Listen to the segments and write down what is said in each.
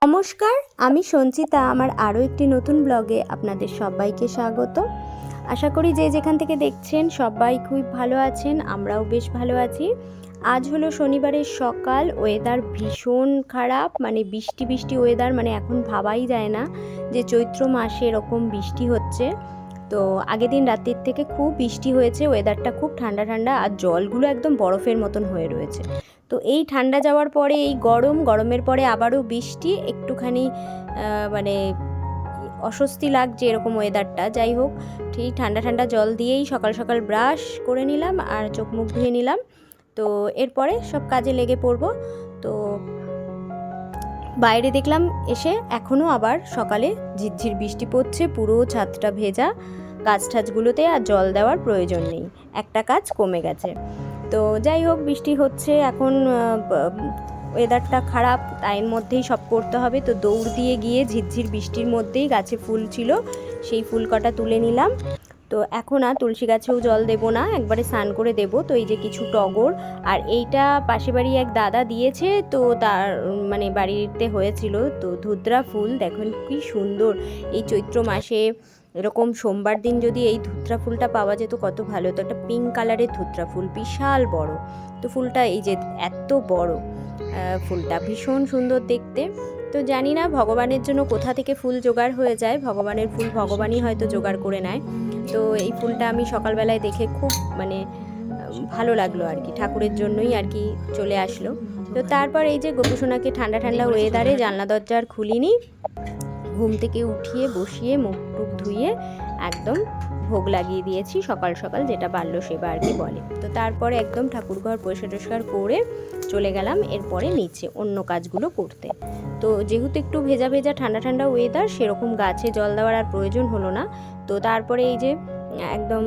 নমস্কার, আমি সঞ্চিতা। আমার আরও একটি নতুন ব্লগে আপনাদের সবাইকে স্বাগত। আশা করি যে যেখান থেকে দেখছেন সবাই খুব ভালো আছেন, আমরাও বেশ ভালো আছি। আজ হলো শনিবারের সকাল, ওয়েদার ভীষণ খারাপ, মানে বৃষ্টি বৃষ্টি ওয়েদার, মানে এখন ভাবাই যায় না যে চৈত্র মাসে এরকম বৃষ্টি হচ্ছে। তো আগের দিন রাত্রির থেকে খুব বৃষ্টি হয়েছে, ওয়েদারটা খুব ঠান্ডা ঠান্ডা, আর জলগুলো একদম বরফের মতন হয়ে রয়েছে। তো এই ঠান্ডা যাওয়ার পরে এই গরমের পরে আবারও বৃষ্টি, একটুখানি মানে অস্বস্তি লাগছে এরকম ওয়েদারটা। যাই হোক, ঠিক ঠান্ডা ঠান্ডা জল দিয়েই সকাল সকাল ব্রাশ করে নিলাম আর চোখ মুখ ধুয়ে নিলাম। তো এরপরে সব কাজে লেগে পড়বো। তো বাইরে দেখলাম এসে এখনও আবার সকালে ঝিরঝির বৃষ্টি পড়ছে, পুরো ছাদটা ভেজা। গাছ ঠাছগুলোতে আর জল দেওয়ার প্রয়োজন নেই, একটা কাজ কমে গেছে। তো যাই হোক, বৃষ্টি হচ্ছে এখন, ওয়েদারটা খারাপ, তাইর মধ্যেই সব করতে হবে। তো দৌড় দিয়ে গিয়ে ঝিরঝির বৃষ্টির মধ্যেই গাছে ফুল ছিল, সেই ফুল কটা তুলে নিলাম। তো এখন আর তুলসী গাছেও জল দেবো না, একবারে স্নান করে দেবো। তো এই যে কিছু টগর, আর এইটা পাশে বাড়ি এক দাদা দিয়েছে, তো তার মানে বাড়িতে হয়েছিল। তো ধুতরা ফুল দেখুন কি সুন্দর, এই চৈত্র মাসে এরকম সোমবার দিন যদি এই ধুতরা ফুলটা পাওয়া যেত কত ভালো হতো। একটা পিঙ্ক কালারের ধুতরা ফুল, বিশাল বড়। তো ফুলটা এই যে এত বড়, ফুলটা ভীষণ সুন্দর দেখতে। তো জানি না ভগবানের জন্য কোথা থেকে ফুল জোগাড় হয়ে যায়, ভগবানের ফুল ভগবানই হয়তো জোগাড় করে নেয়। তো এই ফুলটা আমি সকালবেলায় দেখে খুব মানে ভালো লাগলো আর কি, ঠাকুরের জন্যই আর কি চলে আসলো। তো তারপর এই যে গোপুসোনাকে ঠান্ডা ঠান্ডা ওয়েদারে জানলা দরজা আর খুলিনি, ঘুম থেকে উঠিয়ে বসিয়ে মুখ টুক ধুয়ে একদম ভোগ লাগিয়ে দিয়েছি সকাল সকাল, যেটা বাল্য সেবা আর কি বলে। তো তারপরে একদম ঠাকুরঘর পরিষ্কার টরিষ্কার করে চলে গেলাম এরপরে নিচে অন্য কাজগুলো করতে। তো যেহেতু একটু ভেজা ভেজা ঠান্ডা ঠান্ডা ওয়েদার, সেরকম গাছে জল দেওয়ার আর প্রয়োজন হলো না। তো তারপরে এই যে একদম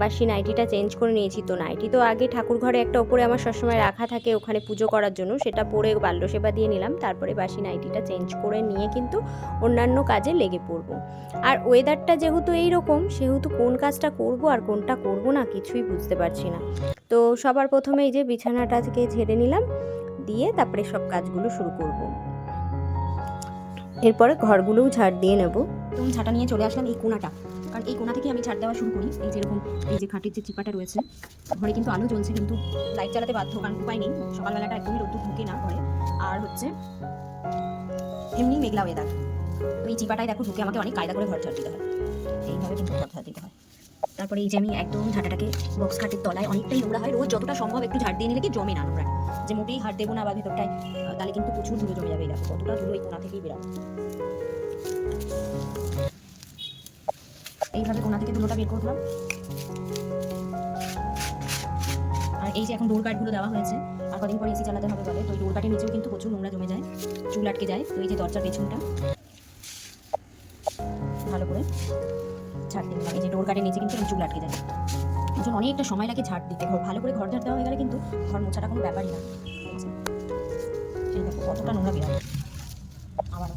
বাসি নাইটিটা চেঞ্জ করে নিয়েছি। তো নাইটি তো আগে ঠাকুর ঘরে একটা ওপরে আমার সবসময় রাখা থাকে ওখানে পুজো করার জন্য, সেটা পরে বাল্য সেবা দিয়ে নিলাম। তারপরে বাসি নাইটিটা চেঞ্জ করে নিয়ে কিন্তু অন্যান্য কাজে লেগে পড়বো। আর ওয়েদারটা যেহেতু এইরকম, সেহেতু কোন কাজটা করব আর কোনটা করব না কিছুই বুঝতে পারছি না। তো সবার প্রথমে এই যে বিছানাটাকে ঝেড়ে নিলাম, দিয়ে তারপরে সব কাজগুলো শুরু করব। এরপরে ঘরগুলোও ঝাড় দিয়ে নেব। তো ঝাঁটা নিয়ে চলে আসলাম এই কোণাটা, কারণ এই কোণা থেকে আমি ঝাড় দেওয়া শুরু করি। এই যেরকম এই যে খাটের যে চিপাটা রয়েছে, ঘরে কিন্তু আলো জ্বলছে, কিন্তু লাইট চালাতে বাধ্য, কারণ উপায় নেই, সকালবেলাটা একদমই রোদ্দুর ঢুকে না ঘরে। আর হচ্ছে এমনি মেঘলা ওয়েদার। তো এই চিপাটায় দেখো ঢুকে আমাকে অনেক কায়দা করে ঘর ঝাড় দিতে হয়, এইভাবে কিন্তু ঘর ঝাড় দিতে হয়। তারপরে এই যে আমি একদম ঝাঁটাটাকে বক্স খাটের তলায়, অনেকটাই নোংরা হয়, রোজ যতটা সম্ভব একটু ঝাড় দিয়ে নিলে কি জমে না নোংরা, যে মোটেই হাত দেবো না বা ভেতরটায়, তাহলে কিন্তু প্রচুর ধুলো জমে যাবে। দেখো কতটা ধুলো এই কোণা থেকেই বেরাবো। এইভাবে কোণা থেকে ধুলোটা বের করলাম। আর এই যে এখন ডোর কার্ডগুলো দেওয়া হয়েছে, আর কদিন পর এসি চালাতে হবে বলে, তো ওই ডোর কার্ডের নিচেও কিন্তু প্রচুর নোংরা জমে যায়, চুল আটকে যায়। তো এই যে দরজার পেছনটা ভালো করে ঝাড় দিতে হবে। এই যে ডোর কার্ডের নিচে কিন্তু চুল আটকে যায়, এই জন্য অনেকটা সময় লাগে ঝাড় দিতে। ঘর ভালো করে ঘর ঝাড় দেওয়া হয়ে গেলে কিন্তু ঘর মোছাটা কোনো ব্যাপারই না। এই দেখো কতটা নোংরা বেরোবে। আবারও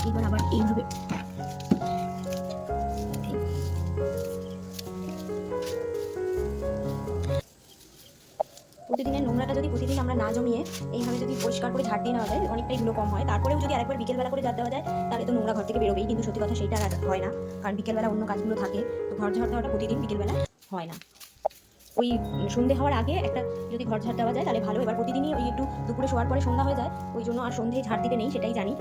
এইবার আবার এইভাবে প্রতিদিনের নোংরাটা যদি প্রতিদিন আমরা না জমিয়ে এইভাবে যদি পরিষ্কার করে ঝাড় দিয়ে নেওয়া যায়, অনেকটাই ধুলো কম হয়। তারপরেও যদি আরেকবার বিকেলবেলা করে ঝাড় দেওয়া যায়, তাহলে তো নোংরা ঘর থেকে বেরোবেই, কিন্তু সত্যি কথা সেইটা আর হয় না, কারণ বিকেলবেলা অন্য কাজগুলো থাকে। তো ঘর ঝাড় দেওয়াটা প্রতিদিন বিকেলবেলা হয় না, ওই সন্ধে হওয়ার আগে একটা যদি ঘর ঝাড় দেওয়া যায় তাহলে ভালো। এবার প্রতিদিনই ওই একটু দুপুরে শোয়ার পরে সন্ধ্যা হয়ে যায়, ওই জন্য আর সন্ধ্যেই ঝাড় দিতে নেই, সেটাই জানি।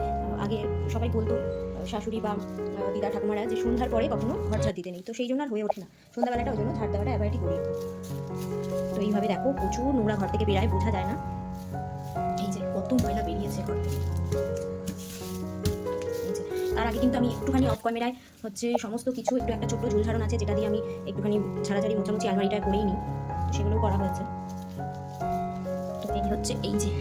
আগে সবাই বলতো শাশুড়ি বা দিদা ঠাকুমারা যে সন্ধ্যার পরে কখনো ঘর ঝাড় দিতে নেই, তো সেই জন্য আর হয়ে ওঠে না সন্ধ্যাবেলাটা, ওই জন্য ঝাড় দেওয়াটা অ্যাভয়েডই করি। তো এইভাবে দেখো প্রচুর নোংরা ঘর থেকে বেরায়, বোঝা যায় না। এই যে কত ময়লা বেরিয়েছে ঘর থেকে। তার আগে কিন্তু আমি একটুখানি অফ ক্যামেরায় হচ্ছে সমস্ত কিছু, একটু একটা ছোট্ট ঝুল ঝাড়ন আছে যেটা দিয়ে আমি একটুখানি ঝাড়াঝাড়ি মোছামুছি আলমারিটা করেই নিই, তো সেগুলোও করা হয়েছে। তো এই হচ্ছে এই যে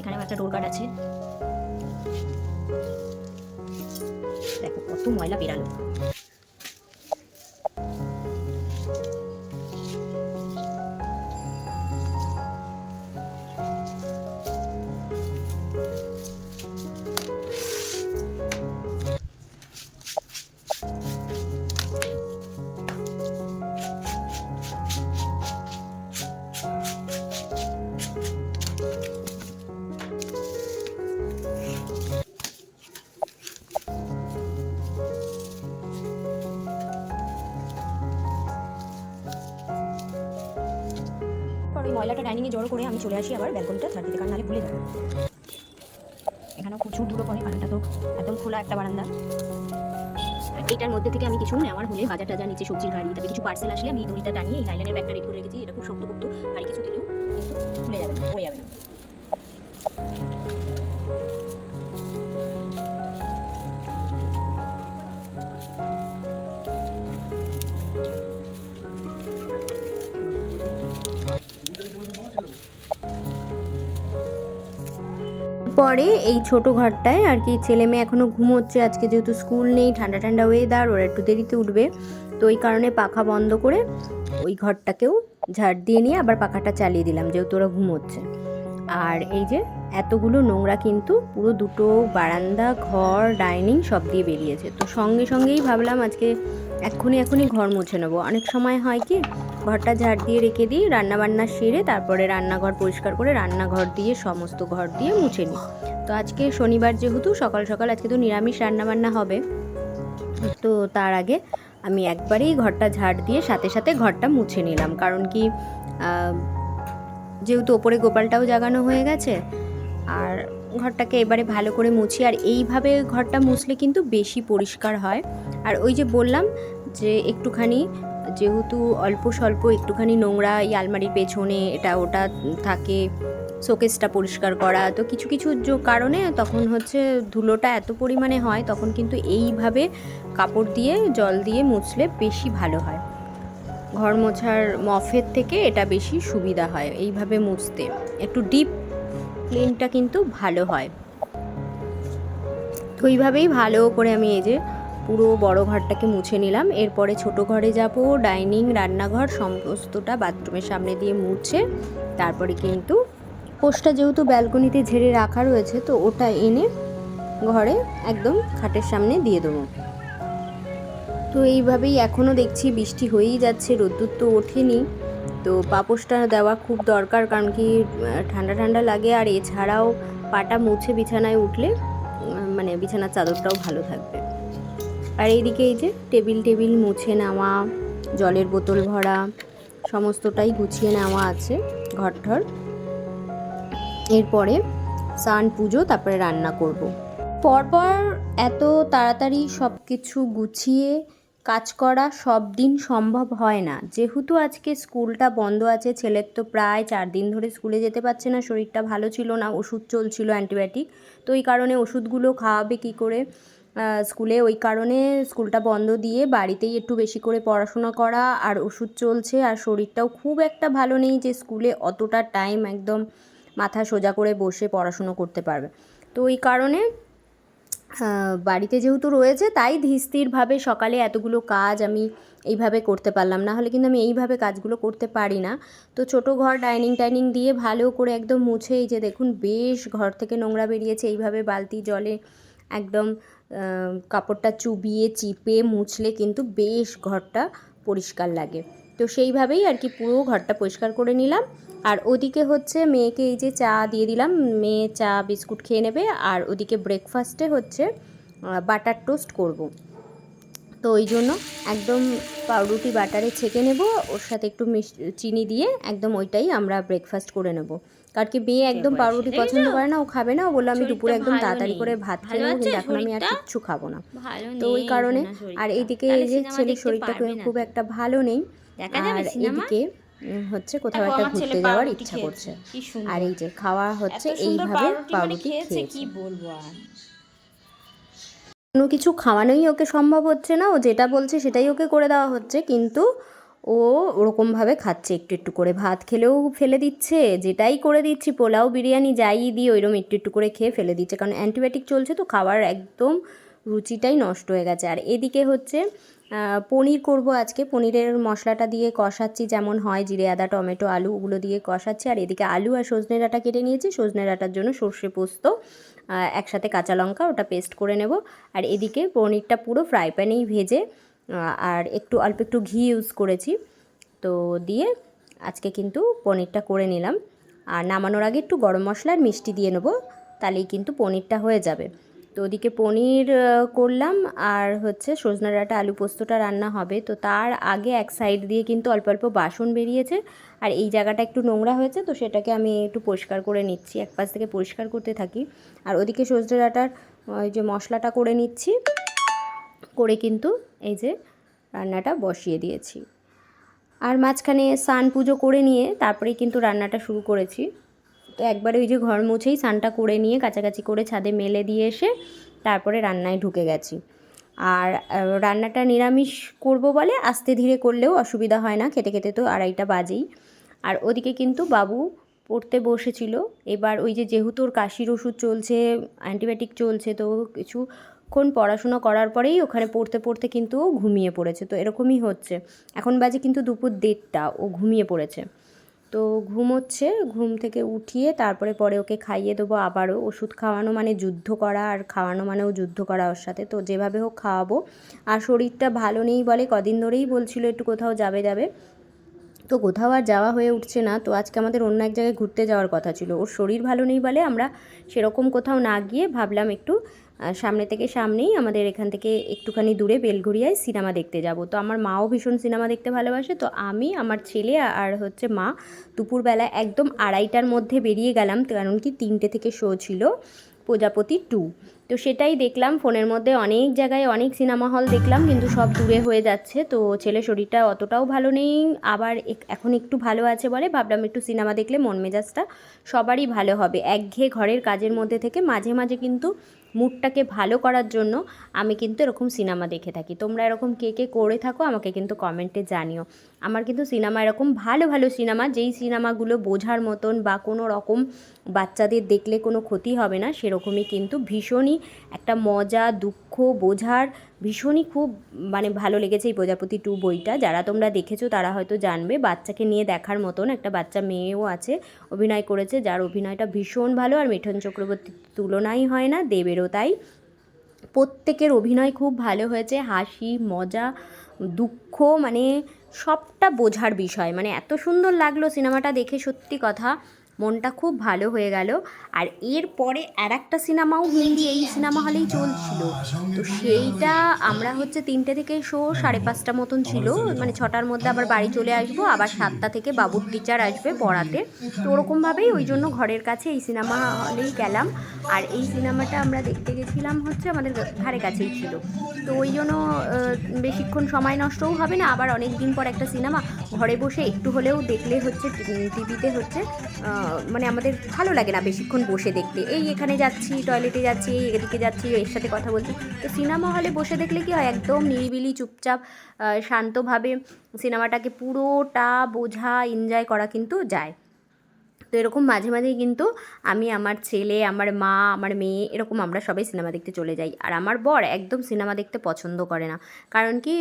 এখানেও একটা ডোর কার্ড আছে, দেখো কত ময়লা বেরালো। ময়লাটা ডাইনিংয়ে জড়ো করে আমি চলে আসি আবার ব্যালকনিটা ঝাড় দিতে, কারণ নাহলে ভুলে যাবো। এখানেও প্রচুর ধুলো পড়ে, কারণটা তো একদম খোলা একটা বারান্দা। এইটার মধ্যে থেকে আমি কিছু নেওয়ার হলে বাজার টাজার, নিচে সবজির গাড়ি, তারপরে কিছু পার্সেল আসলে আমি দড়িটা টানিয়ে এই লাইনের ব্যাগটা রেডি করে রেখেছি। এটা খুব শক্তপোক্ত, ভারী কিছু দিলেও কিন্তু খুলে যাবে না, পড়ে যাবে না। পরে এই ছোট ঘরটায় আর কি ছেলে মেয়ে এখনও ঘুমোচ্ছে, আজকে যেহেতু স্কুল নেই, ঠান্ডা ঠান্ডা ওয়েদার, ওরা একটু দেরিতে উঠবে, তো ওই কারণে পাখা বন্ধ করে ওই ঘরটাকেও ঝাড় দিয়ে নিয়ে আবার পাখাটা চালিয়ে দিলাম, যেহেতু ওরা ঘুমোচ্ছে। আর এই যে এতগুলো নোংরা কিন্তু পুরো দুটো বারান্দা, ঘর, ডাইনিং সব দিয়ে বেরিয়েছে। তো সঙ্গে সঙ্গেই ভাবলাম আজকে এক্ষুনি ঘর মুছে নেবো। অনেক সময় হয় কি ঘরটা ঝাড় দিয়ে রেখে দিই, রান্নাবান্না সেরে তারপরে রান্নাঘর পরিষ্কার করে রান্নাঘর দিয়ে সমস্ত ঘর দিয়ে মুছে নিই। তো আজকে শনিবার যেহেতু সকাল সকাল আজকে তো নিরামিষ রান্নাবান্না হবে, তো তার আগে আমি একবারেই ঘরটা ঝাড় দিয়ে সাথে সাথে ঘরটা মুছে নিলাম। কারণ কি যেহেতু ওপরে গোপালটাও জাগানো হয়ে গেছে, আর ঘরটাকে এবারে ভালো করে মুছি। আর এইভাবে ঘরটা মুছলে কিন্তু বেশি পরিষ্কার হয়। আর ওই যে বললাম যে একটুখানি যেহেতু অল্প স্বল্প একটুখানি নোংরা এই আলমারির পেছনে এটা ওটা থাকে, শোকেসটা পরিষ্কার করা, তো কিছু কিছু কারণে তখন হচ্ছে ধুলোটা এত পরিমাণে হয়, তখন কিন্তু এইভাবে কাপড় দিয়ে জল দিয়ে মুছলে বেশি ভালো হয়। ঘর মোছার মফের থেকে এটা বেশি সুবিধা হয় এইভাবে মুছতে, একটু ডিপ ক্লিনটা কিন্তু ভালো হয়। তো এইভাবেই ভালো করে আমি এই যে পুরো বড় ঘরটাকে মুছে নিলাম। এরপরে ছোট ঘরে যাব, ডাইনিং, রান্নাঘর সমস্তটা বাথরুমের সামনে দিয়ে মুছে তারপরে কিন্তু পোস্টটা যেহেতু ব্যালকনিতে ঝেড়ে রাখা রয়েছে, তো ওটা এনে ঘরে একদম খাটের সামনে দিয়ে দেবো। তো এইভাবেই এখনও দেখছি বৃষ্টি হয়েই যাচ্ছে, রোদ্দুর তো ওঠেনি, তো পাপোশটা দেওয়া খুব দরকার, কারণ কি ঠান্ডা ঠান্ডা লাগে। আর এছাড়াও পাটা মুছে বিছানায় উঠলে মানে বিছানার চাদরটাও ভালো থাকবে। আর এইদিকে এই যে টেবিল মুছে নেওয়া, জলের বোতল ভরা, সমস্তটাই গুছিয়ে নেওয়া আছে ঘরঠর। এরপরে স্নান পুজো, তারপরে রান্না করব। পরপর এত তাড়াতাড়ি সব কিছু গুছিয়ে কাজ করা সব দিন সম্ভব হয় না। যেহেতু আজকে স্কুলটা বন্ধ আছে, ছেলের তো প্রায় 4 দিন ধরে স্কুলে যেতে পারছে না, শরীরটা ভালো ছিল না, ওষুধ চলছিল অ্যান্টিবায়োটিক, তো এই কারণে ওষুধগুলো খাওয়াবে কী করে স্কুলে, ওই কারণে স্কুলটা বন্ধ দিয়ে বাড়িতেই একটু বেশি করে পড়াশোনা করা। আর ওষুধ চলছে, আর শরীরটাও খুব একটা ভালো নেই যে স্কুলে অতটা টাইম একদম মাথা সোজা করে বসে পড়াশুনো করতে পারবে। তো ওই কারণে বাড়িতে যেহেতু রয়েছে, তাই ধীরস্থিরভাবে সকালে এতগুলো কাজ আমি এইভাবে করতে পারলাম, না হলে কিন্তু আমি এইভাবে কাজগুলো করতে পারি না। তো ছোটো ঘর ডাইনিং দিয়ে ভালো করে একদম মুছে, এই যে দেখুন বেশ ঘর থেকে নোংরা বেরিয়েছে, এইভাবে বালতি জলে একদম কাপড়টা চুবিয়ে চিপে মুছলে কিন্তু বেশ ঘরটা পরিষ্কার লাগে। তো সেইভাবেই আর কি পুরো ঘরটা পরিষ্কার করে নিলাম। আর ওদিকে হচ্ছে মেয়েকে এই যে চা দিয়ে দিলাম, মেয়ে চা বিস্কুট খেয়ে নেবে। আর ওদিকে ব্রেকফাস্টে হচ্ছে বাটার টোস্ট করব। তো ওই জন্য একদম পাউরুটি বাটারে ছেঁকে নেব, ওর সাথে একটু চিনি দিয়ে একদম ওইটাই আমরা ব্রেকফাস্ট করে নেব। কারণ কি মেয়ে একদম পাউরুটি পছন্দ করে না, ও খাবে না, ও বললো আমি দুপুরে একদম তাড়াতাড়ি করে ভাত খেয়ে নেবো, কিন্তু এখন আমি আর কিচ্ছু খাবো না, তো ওই কারণে। আর এইদিকে এই যে ছেলের শরীরটা খুব একটা ভালো নেই, আর এদিকে হচ্ছে কোথাও একটা ঘুরতে যাওয়ার ইচ্ছা করছে। আর এই যে খাওয়া হচ্ছে এইভাবে পাউরুটি খেয়েছে, কি বলবো। আর কোনো কিছু খাওয়ানোই ওকে সম্ভব হচ্ছে না, ও যেটা বলছে সেটাই ওকে করে দেওয়া হচ্ছে, কিন্তু ও ওরকমভাবে খাচ্ছে একটু একটু করে। ভাত খেলেও ফেলে দিচ্ছে, যেটাই করে দিচ্ছি পোলাও বিরিয়ানি যাই দিই ওইরকম একটু একটু করে খেয়ে ফেলে দিচ্ছে, কারণ অ্যান্টিবায়োটিক চলছে তো খাওয়ার একদম রুচিটাই নষ্ট হয়ে গেছে। আর এদিকে হচ্ছে পনির করব আজকে, পনিরের মশলাটা দিয়ে কষাচ্ছি, যেমন হয় জিরে আদা টমেটো আলু ওগুলো দিয়ে কষাচ্ছি। আর এদিকে আলু আর সজনে ডাঁটা কেটে নিয়েছি, সজনে ডাঁটার জন্য সর্ষে পোস্ত, একসাথে কাঁচা লঙ্কা ওটা পেস্ট করে নেব। আর এদিকে পনিরটা পুরো ফ্রাই প্যানেই ভেজে আর অল্প একটু ঘি ইউজ করেছি, তো দিয়ে আজকে কিন্তু পনিরটা করে নিলাম। আর নামানোর আগে একটু গরম মশলা আর মিষ্টি দিয়ে নেবো, তাহলেই কিন্তু পনিরটা হয়ে যাবে। তো ওদিকে পনির করলাম আর হচ্ছে সজনা ডাঁটা আলু পোস্তটা রান্না হবে। তো তার আগে এক সাইড দিয়ে কিন্তু অল্প অল্প বাসন বেরিয়েছে, আর এই জায়গাটা একটু নোংরা হয়েছে, তো সেটাকে আমি একটু পরিষ্কার করে নিচ্ছি, এক পাশ থেকে পরিষ্কার করতে থাকি। আর ওদিকে সজনা ডাঁটার ওই যে মশলাটা করে নিচ্ছি, করে কিন্তু এই যে রান্নাটা বসিয়ে দিয়েছি। আর মাঝখানে স্নান পুজো করে নিয়ে তারপরেই কিন্তু রান্নাটা শুরু করেছি। তো একবারে ওই যে ঘর মুছেই স্নানটা করে নিয়ে কাছাকাছি করে ছাদে মেলে দিয়ে এসে তারপরে রান্নায় ঢুকে গেছি। আর রান্নাটা নিরামিষ করব বলে আস্তে ধীরে করলেও অসুবিধা হয় না, খেতে খেতে তো 2:30 বাজেই। আর ওদিকে কিন্তু বাবু পড়তে বসেছিল। এবার ওই যে যেহেতু ওর কাশির ওষুধ চলছে, অ্যান্টিবায়োটিক চলছে, তো কিছুক্ষণ পড়াশোনা করার পরেই ওখানে পড়তে পড়তে কিন্তু ও ঘুমিয়ে পড়েছে। তো এরকমই হচ্ছে, এখন বাজে কিন্তু দুপুর 1:30, ও ঘুমিয়ে পড়েছে। তো ঘুমোচ্ছে, ঘুম থেকে উঠিয়ে তারপরে পরে ওকে খাইয়ে দেবো আবারও। ওষুধ খাওয়ানো মানে যুদ্ধ করা, আর খাওয়ানো মানেও যুদ্ধ করা ওর সাথে। তো যেভাবে হোক খাওয়াবো। আর শরীরটা ভালো নেই বলে কদিন ধরেই বলছিল একটু কোথাও যাবে, তো কোথাও আর যাওয়া হয়ে উঠছে না। তো আজকে আমাদের অন্য এক জায়গায় ঘুরতে যাওয়ার কথা ছিল, ওর শরীর ভালো নেই বলে আমরা সেরকম কোথাও না গিয়ে ভাবলাম একটু সামনেই আমাদের এখান থেকে একটুখানি দূরে বেলঘরিয়ায় সিনেমা দেখতে যাব। তো আমার মাও ভীষণ সিনেমা দেখতে ভালোবাসে, তো আমি, আমার ছেলে আর হচ্ছে মা দুপুরবেলা একদম 2:30টার মধ্যে বেরিয়ে গেলাম, কারণ কি 3টে থেকে শো ছিল প্রজাপতি 2। তো সেটাই দেখলাম। ফোনের মধ্যে অনেক জায়গায় অনেক সিনেমা হল দেখলাম, কিন্তু সব দূরে হয়ে যাচ্ছে। তো ছেলে শরীরটা অতটাও ভালো নেই, আবার এখন একটু ভালো আছে বলে ভাবলাম একটু সিনেমা দেখলে মন মেজাজটা সবারই ভালো হবে। একঘেয়ে ঘরের কাজের মধ্যে থেকে মাঝে মাঝে কিন্তু মুডটাকে ভালো করার জন্য আমি কিন্তু এরকম সিনেমা দেখে থাকি। তোমরা এরকম কে কে করে থাকো আমাকে কিন্তু কমেন্টে জানিও। আমার কিন্তু সিনেমা এরকম ভালো ভালো সিনেমা, যেই সিনেমাগুলো বোঝার মতন বা কোনো রকম বাচ্চাদের দেখলে কোনো ক্ষতি হবে না, সেরকমই কিন্তু ভীষণই একটা মজা, দুঃখ বোঝার ভীষণই খুব মানে ভালো লেগেছে এই প্রজাপতি 2 বইটা। যারা তোমরা দেখেছো তারা হয়তো জানবে, বাচ্চাকে নিয়ে দেখার মতন। একটা বাচ্চা মেয়েও আছে, অভিনয় করেছে, যার অভিনয়টা ভীষণ ভালো। আর মিঠুন চক্রবর্তীর তুলনাই হয় না, দেবেরও তাই। প্রত্যেকের অভিনয় খুব ভালো হয়েছে, হাসি মজা দুঃখ মানে সবটা বোঝার বিষয়। মানে এত সুন্দর লাগলো সিনেমাটা দেখে, সত্যি কথা মনটা খুব ভালো হয়ে গেল। আর এরপরে আর একটা সিনেমাও হিন্দি এই সিনেমা হলেই চলছিল, তো সেইটা আমরা হচ্ছে 3টে থেকে শো 5:30 মতন ছিল, মানে 6টার মধ্যে আবার বাড়ি চলে আসবো, আবার 7টা থেকে বাবুর টিচার আসবে পড়াতে। তো ওরকমভাবেই ওই জন্য ঘরের কাছে এই সিনেমা হলেই গেলাম। আর এই সিনেমাটা আমরা দেখতে গেছিলাম হচ্ছে আমাদের ধারে কাছেই ছিল, তো ওই জন্য বেশিক্ষণ সময় নষ্টও হবে না। আবার অনেক দিন পর একটা সিনেমা ঘরে বসে একটু হলেও দেখলে হচ্ছে, টিভিতে হচ্ছে মানে আমাদের ভালো লাগে না বেশিক্ষণ বসে দেখতে। এই এখানে যাচ্ছি, টয়লেটে যাচ্ছি, এদিকে যাচ্ছি, এর সাথে কথা বলছি। তো সিনেমা হলে বসে দেখলে কি হয়, একদম নিরিবিলি চুপচাপ শান্তভাবে সিনেমাটাকে পুরোটা বোঝা, এনজয় করা কিন্তু যায়। তো এরকম মাঝে মাঝেই কিন্তু আমি, আমার ছেলে, আমার মা, আমার মেয়ে, এরকম আমরা সবাই সিনেমা দেখতে চলে যাই। আর আমার বর একদম সিনেমা দেখতে পছন্দ করে না, কারণ কি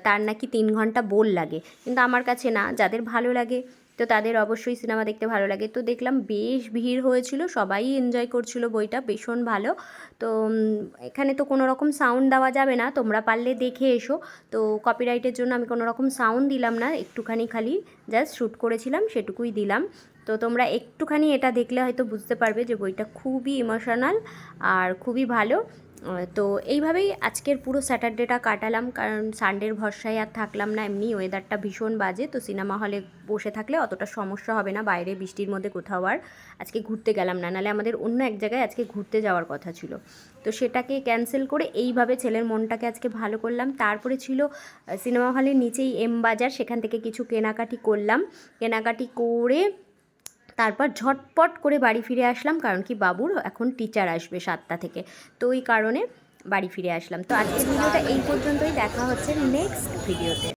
তার নাকি 3 ঘন্টা বোর লাগে, কিন্তু আমার কাছে না, যাদের ভালো লাগে তো তাদের অবশ্যই সিনেমা দেখতে ভালো লাগে। তো দেখলাম বেশ ভিড় হয়েছিল, সবাই এনজয় করছিল, বইটা ভীষণ ভালো। তো এখানে তো কোনো রকম সাউন্ড দেওয়া যাবে না, তোমরা পারলে দেখে এসো। তো কপিরাইটের জন্য আমি কোনো রকম সাউন্ড দিলাম না, একটুখানি খালি জাস্ট শ্যুট করেছিলাম সেটুকুই দিলাম। তো তোমরা একটুখানি এটা দেখলে হয়তো বুঝতে পারবে যে বইটা খুবই ইমোশনাল আর খুবই ভালো। তো এইভাবেই আজকের পুরো স্যাটারডেটা কাটালাম, কারণ সানডের ভরসায় আর থাকলাম না। এমনি ওয়েদারটা ভীষণ বাজে, তো সিনেমা হলে বসে থাকলে অতটা সমস্যা হবে না, বাইরে বৃষ্টির মধ্যে কোথাও আর আজকে ঘুরতে গেলাম না। নাহলে আমাদের অন্য এক জায়গায় আজকে ঘুরতে যাওয়ার কথা ছিল, তো সেটাকে ক্যান্সেল করে এইভাবে ছেলের মনটাকে আজকে ভালো করলাম। তারপরে ছিল সিনেমা হলের নিচেই এম বাজার, সেখান থেকে কিছু কেনাকাটি করলাম, কেনাকাটি করে তারপর ঝটপট করে বাড়ি ফিরে আসলাম, কারণ কি বাবুর এখন টিচার আসবে 7টা থেকে, তো ওই কারণে বাড়ি ফিরে আসলাম। তো আজকের ভিডিওটা এই পর্যন্তই, দেখা হচ্ছে নেক্সট ভিডিওতে।